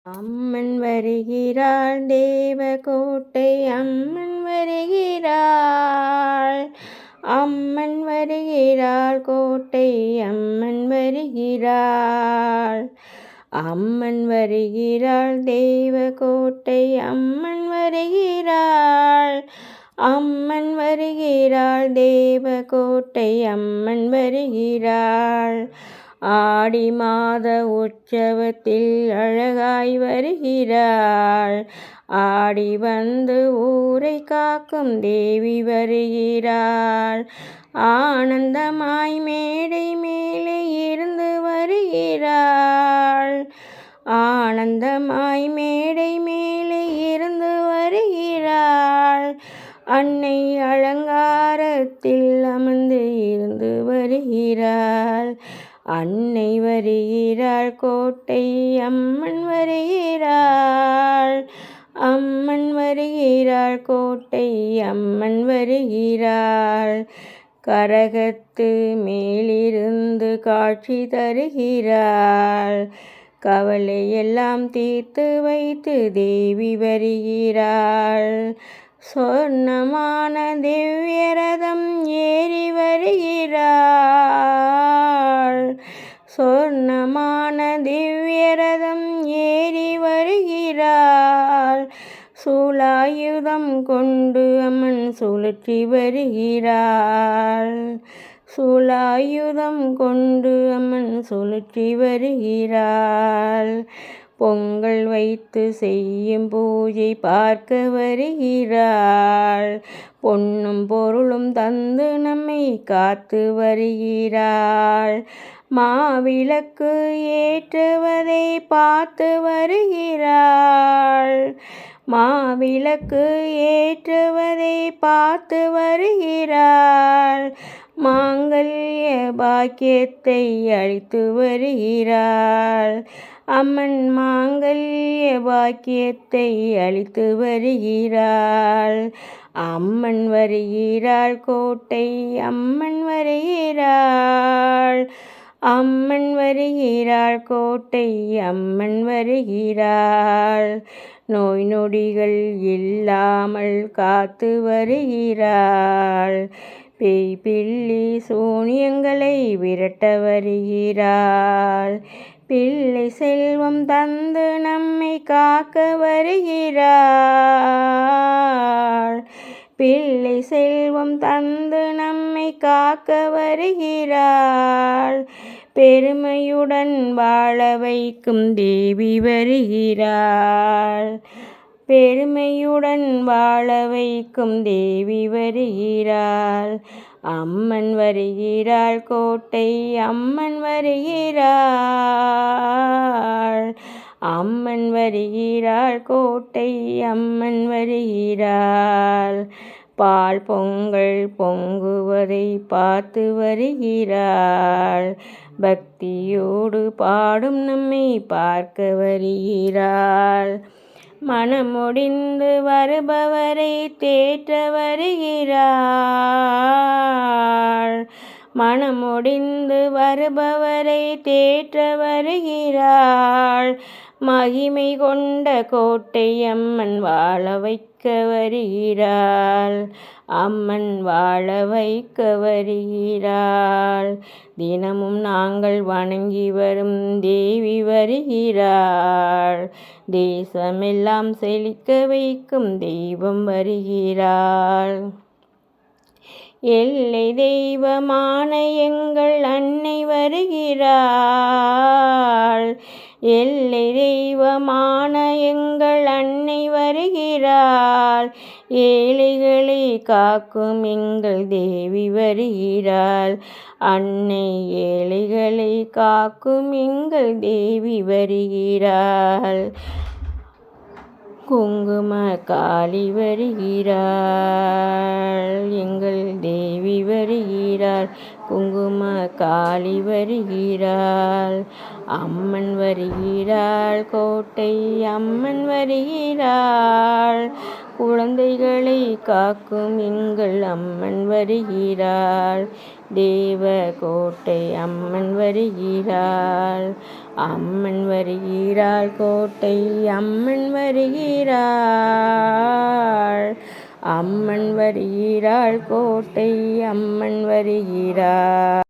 அம்மன் வருகிறாள் தேவகோட்டை அம்மன் வருகிறாள். அம்மன் வருகிறாள் கோட்டை அம்மன் வருகிறாள். அம்மன் வருகிறாள் தேவகோட்டை அம்மன் வருகிறாள். அம்மன் வருகிறாள் தேவகோட்டை அம்மன் வருகிறாள். ஆடி மாத உற்சவத்தில் அழகாய் வருகிறாள். ஆடி வந்து ஊரை காக்கும் தேவி வருகிறாள். ஆனந்தமாய் மேடை மேலே இருந்து வருகிறாள். ஆனந்தமாய் மேடை மேலே இருந்து வருகிறாள். அன்னை அலங்காரத்தில் அமர்ந்து இருந்து வருகிறாள். அன்னை வருகிறாள் கோட்டை அம்மன் வருகிறாள். அம்மன் வருகிறாள் கோட்டை அம்மன் வருகிறாள். கரகத்து மேலிருந்து காட்சி தருகிறாள். கவலையெல்லாம் தீர்த்து வைத்து தேவி வருகிறாள். சொர்ணமான திவ்ய ரதம் ஏறி வருகிறாள். சொர்ணமான திவ்ய ரதம் ஏறி வருகிறாள். சூலாயுதம் கொண்டு அம்மன் சுழற்றி வருகிறாள். சூலாயுதம் கொண்டு அம்மன் சுழற்றி வருகிறாள். பொங்கல் வைத்து செய்யும் பூஜை பார்க்க வருகிறாள். பொன்னும் பொருளும் தந்து நம்மை காத்து வருகிறாள். மாவிளக்கு ஏற்றுவதை பார்த்து வருகிறாள். மாவிளக்கு ஏற்றுவதை பார்த்து வருகிறாள். மாங்கல்ய பாக்கியத்தை அளித்து வருகிறாள். அம்மன் மாங்கல்ய பாக்கியத்தை அளித்து வருகிறாள். அம்மன் வருகிறாள் கோட்டை அம்மன் வருகிறாள். அம்மன் வருகிறாள் கோட்டை அம்மன் வருகிறாள். நோய் நொடிகள் இல்லாமல் காத்து வருகிறாள். பேய் பில்லி சூனியங்களை விரட்ட வருகிறாள். பிள்ளை செல்வம் தந்து நம்மை காக்க வருகிறாள். பிள்ளை செல்வம் தந்து நம்மை காக்க வருகிறாள். பெருமையுடன் வாழ வைக்கும் தேவி வருகிறாள். பெருமையுடன் வாழ வைக்கும் தேவி வருகிறாள். அம்மன் வருகிறாள் கோட்டை அம்மன் வருகிறாள். அம்மன் வருகிறாள் கோட்டை அம்மன் வருகிறாள். பால் பொங்கல் பொங்குவதை பார்த்து வருகிறாள். பக்தியோடு பாடும் நம்மை பார்க்க வருகிறாள். மனமுடிந்து வருபவரை தேற்ற வருகிறாள். மனமுடிந்து வருபவரை தேற்ற வருகிறாள். மகிமை கொண்ட கோட்டை அம்மன் வாழ வைக்க வருகிறாள். அம்மன் வாழ வைக்க வருகிறாள். தினமும் நாங்கள் வணங்கி வரும் தேவி வருகிறாள். தேசமெல்லாம் செழிக்க வைக்கும் தெய்வம் வருகிறாள். எல்லை தெய்வமான எங்கள் அன்னை வருகிறாள். எல்லை தெய்வமான எங்கள் அன்னை வருகிறாள். ஏழைகளை காக்கும் எங்கள் தேவி வருகிறாள். அன்னை ஏழைகளை காக்கும் எங்கள் தேவி வருகிறாள். குங்கும காளி வருகிறாள். எங்கள் தேவி வருகிறாள். குங்கும காளி வருகிறாள். அம்மன் வருகிறாள் கோட்டை அம்மன் வருகிறாள். குழந்தைகளை காக்கும் எங்கள் அம்மன் வருகிறாள். தேவ கோட்டை அம்மன் வருகிறாள். அம்மன் வருகிறாள், கோட்டை அம்மன் வருகிறாள். அம்மன் வருகிறாள், கோட்டை அம்மன் வருகிறாள்.